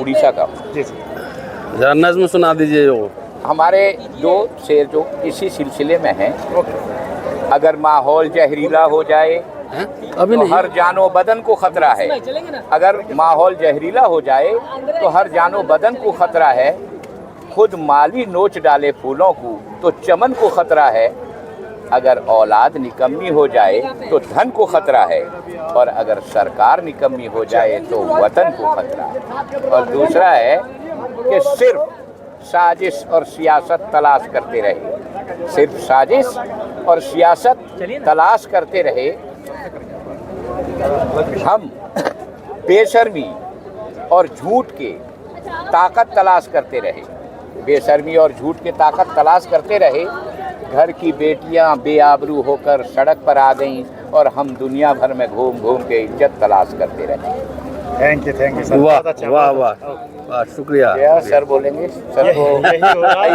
उड़ीसा का। जरा नज़्म सुना दीजिए। जो हमारे 2 शेर जो इसी सिलसिले में हैं। अगर माहौल जहरीला हो जाए अभी तो नहीं। हर जानो बदन को खतरा है। अगर माहौल जहरीला हो जाए तो हर जानो बदन को खतरा है। खुद माली नोच डाले फूलों को तो चमन को खतरा है। अगर औलाद निकम्मी हो जाए तो धन को खतरा है। और अगर सरकार निकम्मी हो जाए तो वतन को खतरा है। और दूसरा है कि सिर्फ साजिश और सियासत तलाश करते रहे। सिर्फ साजिश और सियासत तलाश करते रहे। हम बेशर्मी और झूठ के ताकत तलाश करते रहे। बेशर्मी और झूठ के ताकत तलाश करते रहे। घर की बेटियां बेआबरू होकर सड़क पर आ गईं और हम दुनिया भर में घूम घूम के इज्जत तलाश करते रहे। Thank you sir. वाह वाह वाह, शुक्रिया। सर बोलेंगे सर को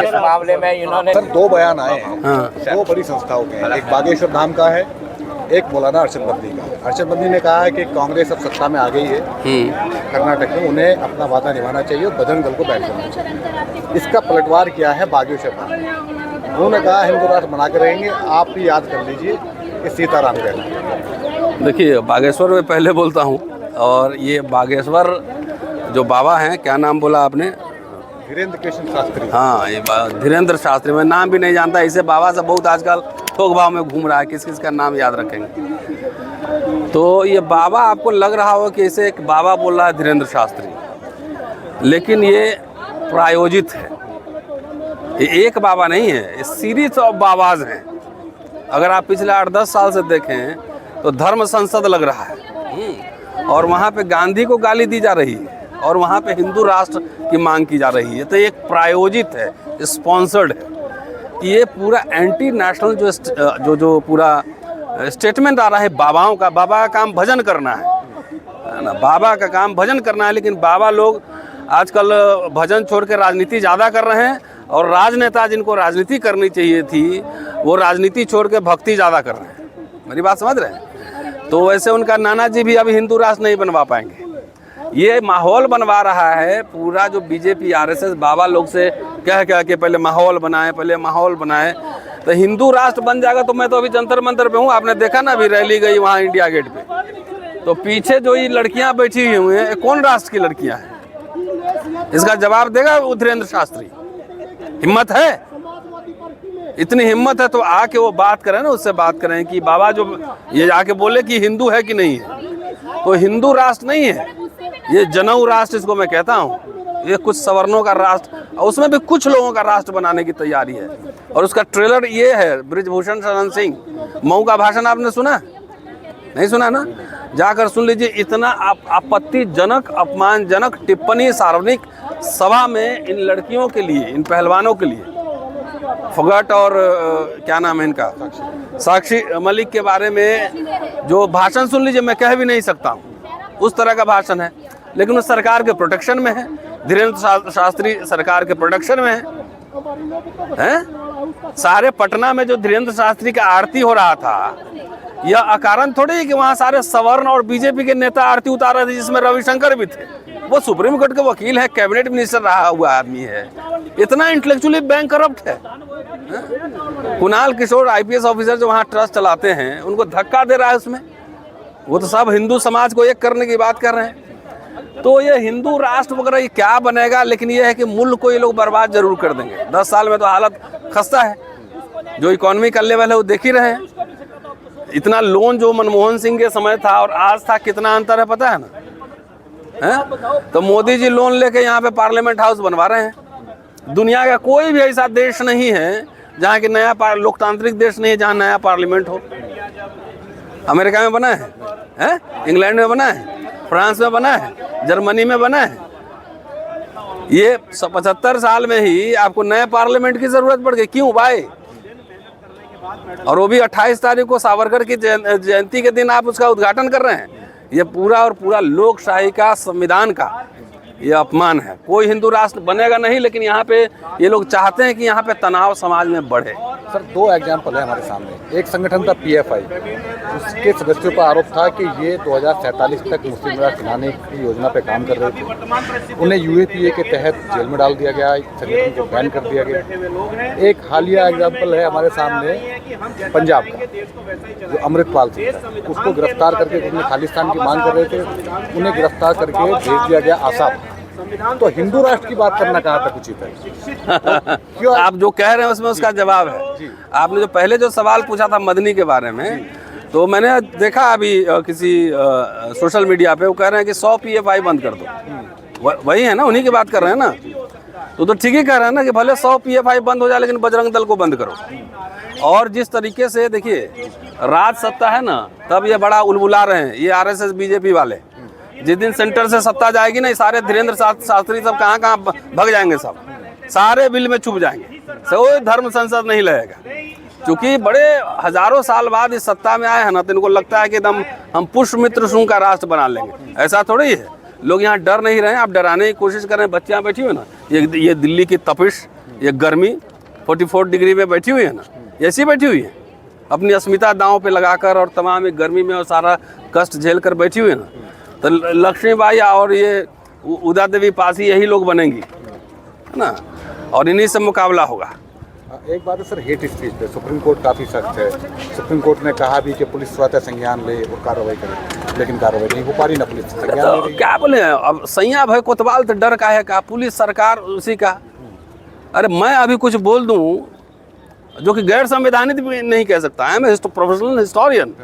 इस मामले में इन्होंने सर 2 बयान आए हैं। हाँ। 2 बड़ी संस्थाओं के हैं। एक बागेश्वर धाम का है, एक मौलाना अरशद बद्री का। अरशद बद्री ने कहा है कि कांग्रेस अब सत्ता में आ गई है कर्नाटक में, उन्हें अपना वादा निभाना चाहिए और बजरंग दल को बैठ जाना चाहिए। इसका पलटवार किया है बागेश्वर धाम। उन्होंने कहा हिंदू राष्ट्र बना के रहेंगे। आप भी याद कर लीजिए कि सीताराम कहना। देखिए, बागेश्वर में पहले बोलता हूँ, और ये बागेश्वर जो बाबा हैं, क्या नाम बोला आपने? धीरेन्द्र कृष्ण शास्त्री। हाँ, ये धीरेन्द्र शास्त्री। मैं नाम भी नहीं जानता। इसे बाबा से बहुत आजकल थोक भाव में घूम रहा है, किस किस का नाम याद रखेंगे। तो ये बाबा, आपको लग रहा हो कि इसे एक बाबा बोल रहा है धीरेन्द्र शास्त्री, लेकिन ये प्रायोजित है। ये एक बाबा नहीं है, ये सीरीज ऑफ बाबाज हैं। अगर आप पिछले 8-10 साल से देखें तो धर्म संसद लग रहा है, और वहाँ पे गांधी को गाली दी जा रही है, और वहाँ पे हिंदू राष्ट्र की मांग की जा रही है। तो एक प्रायोजित है, स्पॉन्सर्ड है। ये पूरा एंटी नेशनल जो पूरा स्टेटमेंट आ रहा है बाबाओं का। बाबा का काम भजन करना है ना, बाबा का काम भजन करना है। लेकिन बाबा लोग आजकल भजन छोड़ के राजनीति ज़्यादा कर रहे हैं, और राजनेता जिनको राजनीति करनी चाहिए थी वो राजनीति छोड़ के भक्ति ज़्यादा कर रहे हैं। मेरी बात समझ रहे हैं? तो वैसे उनका नाना जी भी अभी हिंदू राष्ट्र नहीं बनवा पाएंगे। ये माहौल बनवा रहा है पूरा, जो बीजेपी आरएसएस बाबा लोग से कह के पहले माहौल बनाए। तो हिंदू राष्ट्र बन जाएगा। तो मैं तो अभी जंतर मंतर पे हूँ, आपने देखा ना, अभी रैली गई वहाँ इंडिया गेट पे। तो पीछे जो ये लड़कियाँ बैठी हुई हैं, कौन राष्ट्र की लड़कियाँ हैं? इसका जवाब देगा धीरेन्द्र शास्त्री। हिम्मत है, इतनी हिम्मत है तो आके वो बात करें ना, उससे बात करें कि बाबा जो ये आके बोले कि हिंदू है कि नहीं है। तो हिंदू राष्ट्र नहीं है, ये जनेऊ राष्ट्र इसको मैं कहता हूँ। ये कुछ सवर्णों का राष्ट्र, और उसमें भी कुछ लोगों का राष्ट्र बनाने की तैयारी है। और उसका ट्रेलर ये है, ब्रिजभूषण शरण सिंह मऊ का भाषण आपने सुना? नहीं सुना ना? जाकर सुन लीजिए। इतना आपत्तिजनक, अपमानजनक टिप्पणी सार्वजनिक सभा में इन लड़कियों के लिए, इन पहलवानों के लिए, फगट और क्या नाम है इनका, साक्षी मलिक के बारे में जो भाषण सुन लीजिए, मैं कह भी नहीं सकता हूँ। उस तरह का भाषण है, लेकिन उस सरकार के प्रोटेक्शन में है। धीरेन्द्र शास्त्री सरकार के प्रोटेक्शन में है। सारे पटना में जो धीरेन्द्र शास्त्री का आरती हो रहा था, यह अकारण थोड़ी है कि वहाँ सारे सवर्ण और बीजेपी के नेता आरती उतार रहे थे, जिसमें रविशंकर भी थे। वो सुप्रीम कोर्ट के वकील है, कैबिनेट मिनिस्टर रहा हुआ आदमी है। इतना इंटेलेक्चुअली बैंक करप्ट है। कुणाल किशोर IPS ऑफिसर जो वहाँ ट्रस्ट चलाते हैं, उनको धक्का दे रहा है उसमें। वो तो सब हिंदू समाज को एक करने की बात कर रहे हैं। तो ये हिंदू राष्ट्र वगैरह ये क्या बनेगा, लेकिन ये है कि मुल्क को ये लोग बर्बाद जरूर कर देंगे। 10 साल में तो हालत खस्ता है। जो इकोनॉमी का लेवल है वो देख ही रहे हैं। इतना लोन जो मनमोहन सिंह के समय था और आज था, कितना अंतर है पता है ना? तो मोदी जी लोन लेके यहाँ पे पार्लियामेंट हाउस बनवा रहे हैं। दुनिया का कोई भी ऐसा देश नहीं है जहाँ की नया लोकतांत्रिक देश नहीं है जहाँ नया पार्लियामेंट हो। अमेरिका में बना है, इंग्लैंड में बना है, फ्रांस में बना है, जर्मनी में बना है। ये 75 साल में ही आपको नए पार्लियामेंट की जरूरत पड़ गई। क्यों भाई? और वो भी 28 तारीख को सावरकर की जयंती के दिन आप उसका उद्घाटन कर रहे हैं। ये पूरा और पूरा लोकशाही का, संविधान का ये अपमान है। कोई हिंदू राष्ट्र बनेगा नहीं, लेकिन यहाँ पे ये लोग चाहते हैं कि यहाँ पे तनाव समाज में बढ़े। सर 2 एग्जाम्पल है हमारे सामने। एक संगठन था PFI, उसके सदस्यों पर आरोप था कि ये 2047 तक मुस्लिम राष्ट्र बनाने की योजना पे काम कर रहे थे। उन्हें UAPA के तहत जेल में डाल दिया गया, संगठन को बैन कर दिया गया। एक हालिया एग्जाम्पल है हमारे सामने पंजाब का, जो अमृतपाल सिंह था, उसको गिरफ्तार करके, उन्हें खालिस्तान की मांग कर रहे थे, उन्हें गिरफ्तार करके भेज दिया गया आसाम। तो हिंदू राष्ट्र की बात करना कहाँ तक उचित है? क्यों आप जो कह रहे हैं उसमें उसका जवाब है। आपने जो पहले जो सवाल पूछा था मदनी के बारे में, तो मैंने देखा अभी किसी सोशल मीडिया पे वो कह रहे हैं कि 100 PFI बंद कर दो। वही है ना, उन्हीं की बात कर रहे हैं ना। तो ठीक ही कह रहे हैं ना कि भले 100 PFI बंद हो जाए लेकिन बजरंग दल को बंद करो। और जिस तरीके से देखिए राज सत्ता है ना, तब ये बड़ा उलबुला रहे हैं ये RSS BJP वाले। जिस दिन सेंटर से सत्ता जाएगी ना, सारे धीरेन्द्र शास्त्री सब कहाँ भग जाएंगे, सब सारे बिल में छुप जाएंगे, कोई धर्म संसद नहीं लगेगा। क्योंकि बड़े हजारों साल बाद इस सत्ता में आए हैं ना, तो इनको लगता है कि एकदम हम पुष्यमित्र सिंह का राष्ट्र बना लेंगे। ऐसा थोड़ी है, लोग यहाँ डर नहीं रहे हैं, आप डराने की कोशिश कर रहे हैं। बच्चियाँ बैठी हुई ना, ये दिल्ली की तपिश, ये गर्मी 44 डिग्री में बैठी हुई है ना, ऐसी बैठी हुई है अपनी अस्मिता दांव पे लगाकर, और तमाम एक गर्मी में और सारा कष्ट झेल कर बैठी हुई है ना। तो लक्ष्मीबाई और ये उदा देवी पासी यही लोग बनेंगी, है ना, और इन्हीं से मुकाबला होगा। एक बात है सर, हेट स्पीच पे सुप्रीम कोर्ट काफ़ी सख्त है। सुप्रीम कोर्ट ने कहा भी कि पुलिस स्वतः संज्ञान ले और कार्रवाई करे, लेकिन कार्रवाई नहीं हो पा रही ना, पुलिस संज्ञान ले रही। क्या बोले, अब सैया भाई कोतवाल तो डर का है का, पुलिस सरकार उसी का। अरे मैं अभी कुछ बोल दूं जो कि गैर संवैधानिक भी नहीं कह सकता, I am a professional historian.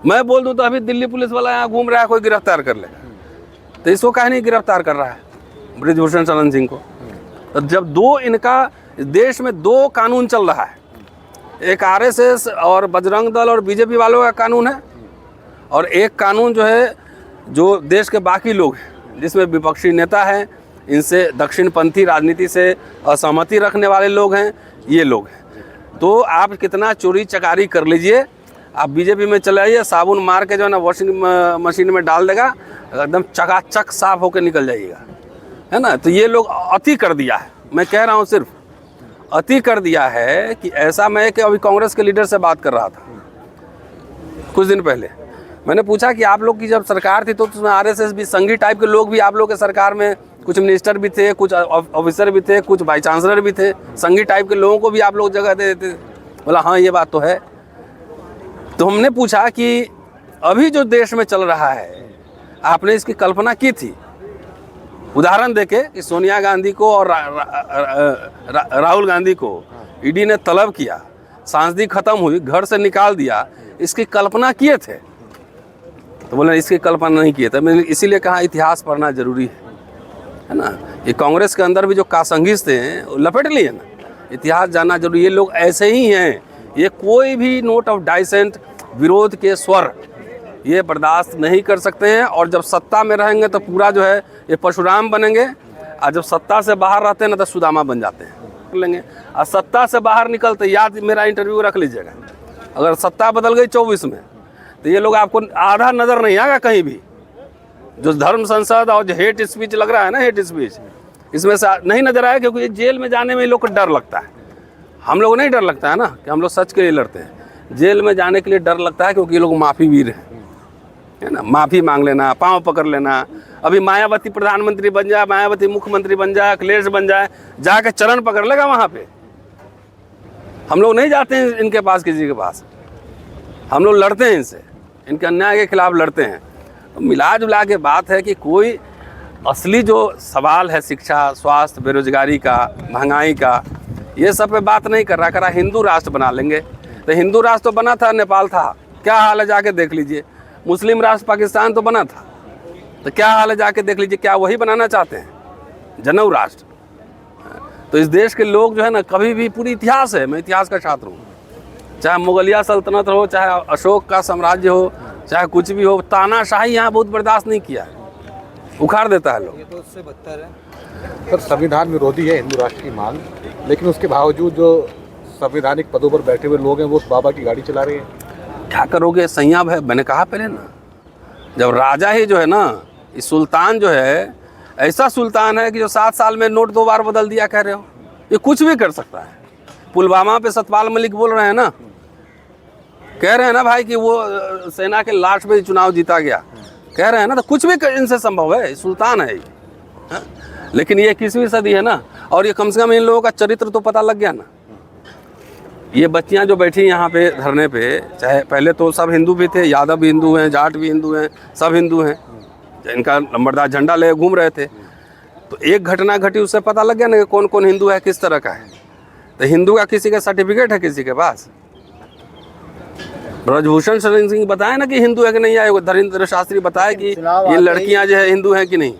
मैं बोल दूं तो अभी दिल्ली पुलिस वाला यहाँ घूम रहा है, कोई गिरफ्तार कर लेगा। तो इसको काहे नहीं गिरफ्तार कर रहा है ब्रिजभूषण शरण सिंह को? तो जब इनका देश में 2 कानून चल रहा है, एक RSS और बजरंग दल और BJP वालों का कानून है, और एक कानून जो है जो देश के बाकी लोग हैं, जिसमें विपक्षी नेता हैं, इनसे दक्षिणपंथी राजनीति से असहमति रखने वाले लोग हैं, ये लोग हैं। तो आप कितना चोरी चकारी कर लीजिए, आप BJP में चले आइए, साबुन मार के जो है ना वॉशिंग मशीन में डाल देगा, एकदम चकाचक साफ होकर निकल जाइएगा, है ना। तो ये लोग अति कर दिया है, मैं कह रहा हूँ सिर्फ अति कर दिया है कि ऐसा। मैं कि अभी कांग्रेस के लीडर से बात कर रहा था कुछ दिन पहले, मैंने पूछा कि आप लोग की जब सरकार थी तो उसमें RSS भी, संघी टाइप के लोग भी आप लोग के सरकार में, कुछ मिनिस्टर भी थे, कुछ ऑफिसर भी थे, कुछ वाइस चांसलर भी थे, संघी टाइप के लोगों को भी आप लोग जगह दे देते। बोला हाँ ये बात तो है। तो हमने पूछा कि अभी जो देश में चल रहा है, आपने इसकी कल्पना की थी? उदाहरण देके कि सोनिया गांधी को और राहुल गांधी को ईडी ने तलब किया, सांसदी खत्म हुई, घर से निकाल दिया, इसकी कल्पना किए थे? तो बोले इसकी कल्पना नहीं किए थे। मैंने इसीलिए कहा इतिहास पढ़ना जरूरी है ना। ये कांग्रेस के अंदर भी जो कासंगीस थे लपेट लिए ना, इतिहास जानना जरूरी। ये लोग ऐसे ही हैं, ये कोई भी नोट ऑफ डाइसेंट, विरोध के स्वर ये बर्दाश्त नहीं कर सकते हैं। और जब सत्ता में रहेंगे तो पूरा जो है ये परशुराम बनेंगे, और जब सत्ता से बाहर रहते हैं ना तो सुदामा बन जाते हैं लेंगे। और सत्ता से बाहर निकलते, याद मेरा इंटरव्यू रख लीजिएगा, अगर सत्ता बदल गई 24 में तो ये लोग आपको आधा नज़र नहीं आएगा कहीं भी। जो धर्म संसद और जो हेट स्पीच लग रहा है ना, हेट स्पीच, इसमें से नहीं नजर आया, क्योंकि जेल में जाने में लोग को डर लगता है। हम लोग नहीं डर लगता है ना, कि हम लोग सच के लिए लड़ते हैं। जेल में जाने के लिए डर लगता है क्योंकि ये लोग माफ़ी वीर हैं, है ना। माफ़ी मांग लेना, पाँव पकड़ लेना। अभी मायावती प्रधानमंत्री बन जाए, मायावती मुख्यमंत्री बन जाए, अखिलेश बन जाए, जाके चरण पकड़ लेगा वहाँ पे। हम लोग नहीं जाते हैं इनके पास, किसी के पास। हम लोग लड़ते हैं इनसे, इनके अन्याय के खिलाफ लड़ते हैं। तो मिला जुला के बात है कि कोई असली जो सवाल है शिक्षा, स्वास्थ्य, बेरोजगारी का, महंगाई का, ये सब पे बात नहीं कर रहा। हिंदू राष्ट्र बना लेंगे। तो हिंदू राष्ट्र तो बना था, नेपाल था, क्या हाल है जाके देख लीजिए। मुस्लिम राष्ट्र पाकिस्तान तो बना था, तो क्या हाल है जाके देख लीजिए। क्या वही बनाना चाहते हैं, जनेऊ राष्ट्र? तो इस देश के लोग जो है ना, कभी भी, पूरी इतिहास है, मैं इतिहास का छात्र हूँ, चाहे मुगलिया सल्तनत हो, चाहे अशोक का साम्राज्य हो, चाहे कुछ भी हो, तानाशाही यहाँ बहुत बर्दाश्त नहीं किया है, उखाड़ देता है लोग। ये तो उससे बदतर है। सर संविधान विरोधी है हिंदू राष्ट्र की मांग, लेकिन उसके बावजूद जो संवैधानिक पदों पर बैठे हुए लोग हैं वो उस बाबा की गाड़ी चला रहे हैं। क्या करोगे सैया भाई, मैंने कहा पहले ना, जब राजा ही जो है ना, इस सुल्तान जो है, ऐसा सुल्तान है कि जो 7 साल में नोट 2 बार बदल दिया, कह रहे हो, ये कुछ भी कर सकता है। पुलवामा पे सतपाल मलिक बोल रहे हैं ना, कह रहे हैं ना भाई कि वो सेना के लास्ट में चुनाव जीता गया, कह रहे हैं ना, तो कुछ भी इनसे संभव है, सुल्तान है ये। हाँ? लेकिन ये 21वीं सदी है ना, और ये कम से कम इन लोगों का चरित्र तो पता लग गया ना। ये बच्चियां जो बैठी यहाँ पे धरने पे, चाहे पहले तो सब हिंदू भी थे, यादव भी हिंदू हैं, जाट भी हिंदू हैं, सब हिंदू हैं, इनका नंबरदार झंडा ले घूम रहे थे। तो एक घटना घटी, उससे पता लग गया ना कि कौन कौन हिंदू है, किस तरह का है। तो हिंदू का किसी का सर्टिफिकेट है किसी के पास? ब्रजभूषण शरण सिंह बताया ना कि हिंदू है कि नहीं आए, धीरेन्द्र शास्त्री बताया कि ये लड़कियां जो है हिंदू हैं कि नहीं।